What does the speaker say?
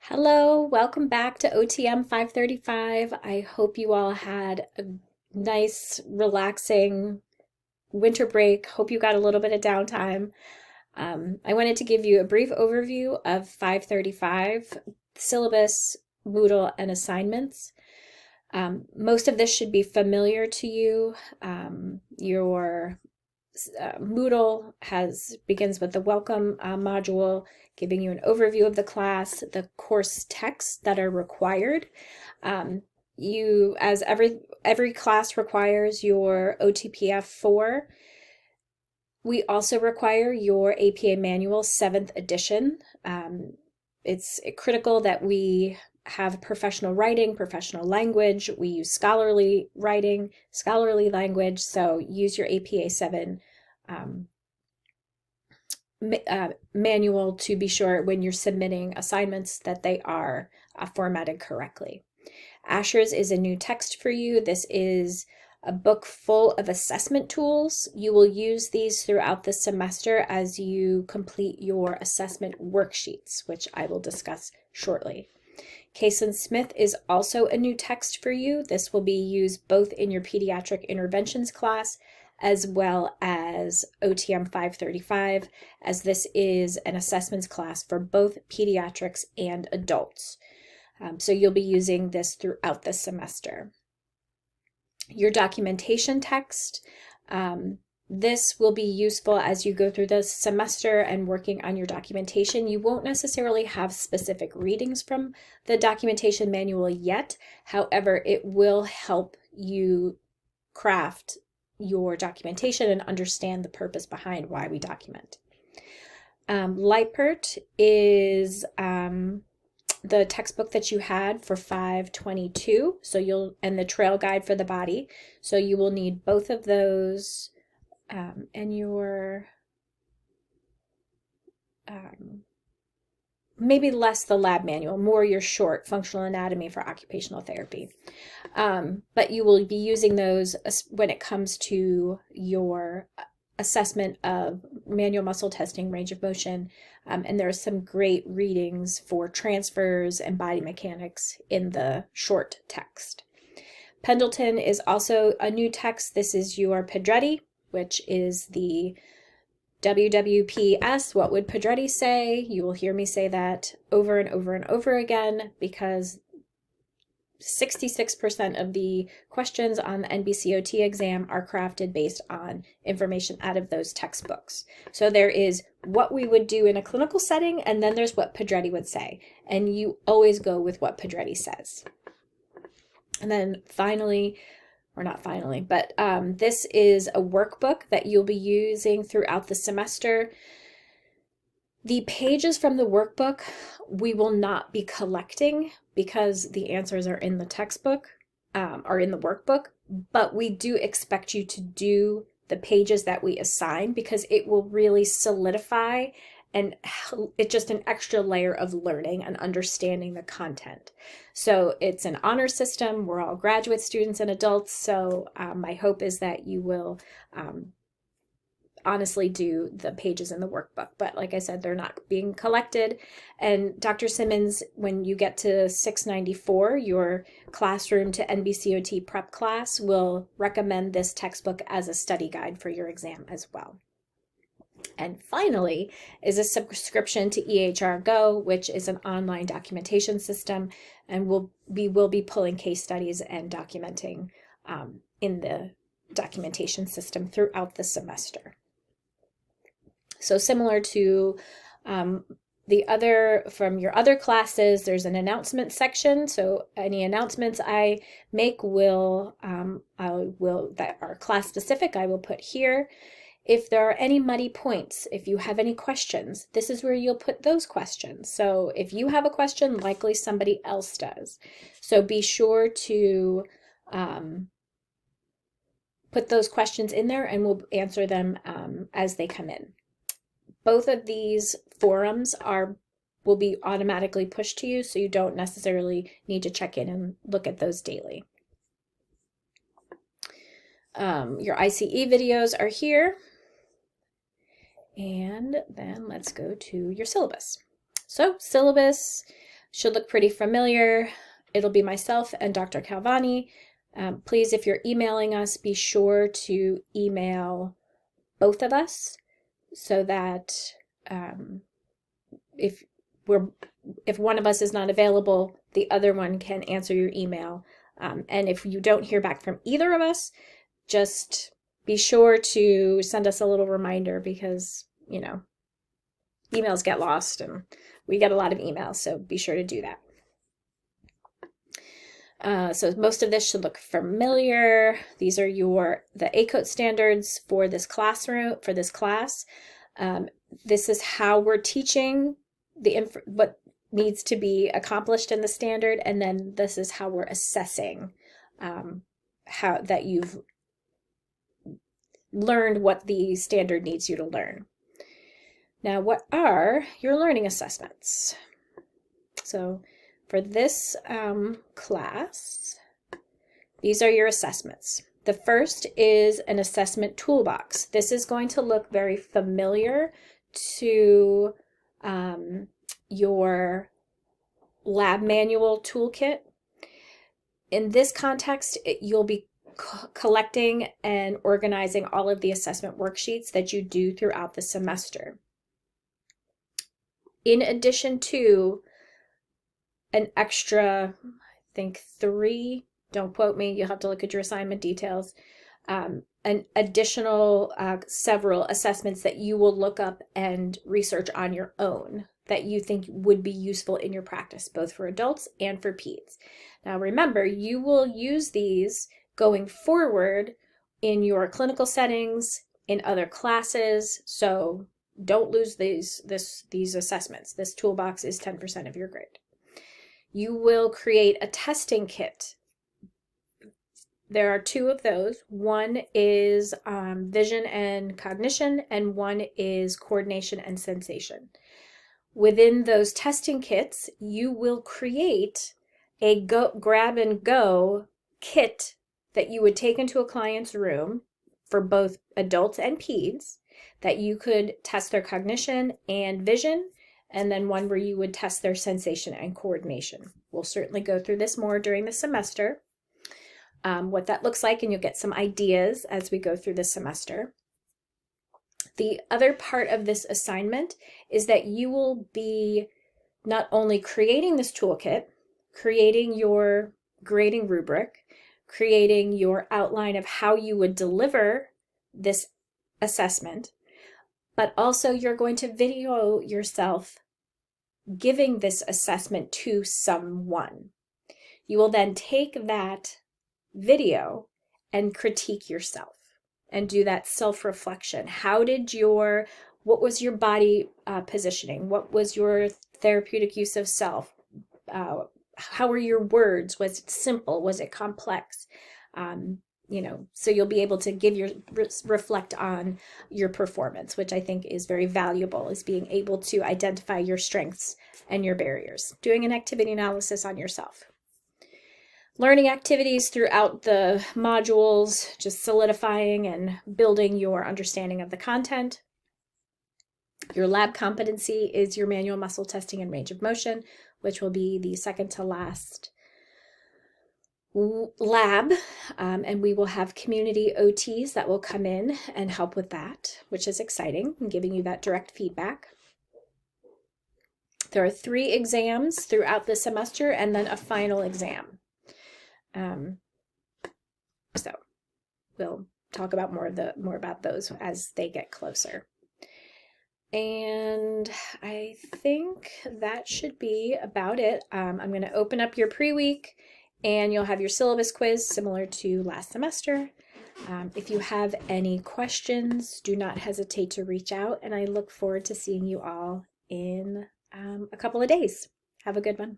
Hello, welcome back to OTM 535. I hope you all had a nice, relaxing winter break. Hope you got a little bit of downtime. I wanted to give you a brief overview of 535, syllabus, Moodle, and assignments. Most of this should be familiar to you. Your Moodle begins with the welcome module, giving you an overview of the class, the course texts that are required. As every class requires your OTPF 4, we also require your APA Manual 7th edition. It's critical that we have professional writing, professional language. We use scholarly writing, scholarly language, so use your APA 7 manual to be sure when you're submitting assignments that they are formatted correctly. Asher's is a new text for you. This is a book full of assessment tools. You will use these throughout the semester as you complete your assessment worksheets, which I will discuss shortly. Cason Smith is also a new text for you. This will be used both in your pediatric interventions class as well as OTM 535, as this is an assessments class for both pediatrics and adults. So you'll be using this throughout the semester. Your documentation text, this will be useful as you go through the semester and working on your documentation. You won't necessarily have specific readings from the documentation manual yet. However, it will help you craft your documentation and understand the purpose behind why we document. Lipert is the textbook that you had for 522, and the trail guide for the body. So you will need both of those, and your maybe less the lab manual, more your short functional anatomy for occupational therapy. But you will be using those when it comes to your assessment of manual muscle testing, range of motion, and there are some great readings for transfers and body mechanics in the short text. Pendleton is also a new text. This is your Pedretti, which is the WWPS, what would Pedretti say? You will hear me say that over and over and over again because 66% of the questions on the NBCOT exam are crafted based on information out of those textbooks. So there is what we would do in a clinical setting, and then there's what Pedretti would say. And you always go with what Pedretti says. And then finally, or not finally, but this is a workbook that you'll be using throughout the semester. The pages from the workbook we will not be collecting because the answers are in the textbook, are in the workbook, but we do expect you to do the pages that we assign because it will really solidify, and it's just an extra layer of learning and understanding the content. So it's an honor system. We're all graduate students and adults. So my hope is that you will honestly do the pages in the workbook. But like I said, they're not being collected. And Dr. Simmons, when you get to 694, your classroom to NBCOT prep class will recommend this textbook as a study guide for your exam as well. And finally is a subscription to EHR Go, which is an online documentation system, and we will be pulling case studies and documenting in the documentation system throughout the semester. So similar to from your other classes, there's an announcement section. So any announcements I make that are class specific, I will put here. If there are any muddy points, if you have any questions, this is where you'll put those questions. So if you have a question, likely somebody else does. So be sure to put those questions in there and we'll answer them as they come in. Both of these forums will be automatically pushed to you, so you don't necessarily need to check in and look at those daily. Your ICE videos are here. And then let's go to your syllabus. So syllabus Should look pretty familiar. It'll be myself and Dr. Calvani. Please, if you're emailing us, be sure to email both of us so that if one of us is not available, the other one can answer your email. And if you don't hear back from either of us, just be sure to send us a little reminder because, you know, emails get lost and we get a lot of emails, so be sure to do that. So most of this should look familiar. These are the ACOT standards for this class. This is how we're teaching what needs to be accomplished in the standard, and then this is how we're assessing how that you've learned what the standard needs you to learn. Now, what are your learning assessments? So for this class, these are your assessments. The first is an assessment toolbox. This is going to look very familiar to your lab manual toolkit. In this context, you'll be collecting and organizing all of the assessment worksheets that you do throughout the semester. In addition to an extra, I think 3, don't quote me, you'll have to look at your assignment details, an additional several assessments that you will look up and research on your own that you think would be useful in your practice, both for adults and for peds. Now remember, you will use these going forward in your clinical settings, in other classes, so don't lose these assessments. This toolbox is 10% of your grade. You will create a testing kit. There are 2 of those. One is vision and cognition, and one is coordination and sensation. Within those testing kits, you will create a grab and go kit that you would take into a client's room for both adults and peds, that you could test their cognition and vision, and then one where you would test their sensation and coordination. We'll certainly go through this more during the semester, what that looks like, and you'll get some ideas as we go through the semester. The other part of this assignment is that you will be not only creating this toolkit, creating your grading rubric, creating your outline of how you would deliver this assessment, but also you're going to video yourself giving this assessment to someone. You will then take that video and critique yourself and do that self-reflection. What was your body positioning? What was your therapeutic use of self? How were your words? Was it simple? Was it complex? So you'll be able to reflect on your performance, which I think is very valuable, is being able to identify your strengths and your barriers, doing an activity analysis on yourself. Learning activities throughout the modules, just solidifying and building your understanding of the content. Your lab competency is your manual muscle testing and range of motion, which will be the second to last lab, and we will have community OTs that will come in and help with that, which is exciting, and giving you that direct feedback. There are 3 exams throughout the semester and then a final exam. So we'll talk about more about those as they get closer. And I think that should be about it. I'm going to open up your pre-week, and you'll have your syllabus quiz similar to last semester. If you have any questions, do not hesitate to reach out, and I look forward to seeing you all in a couple of days. Have a good one.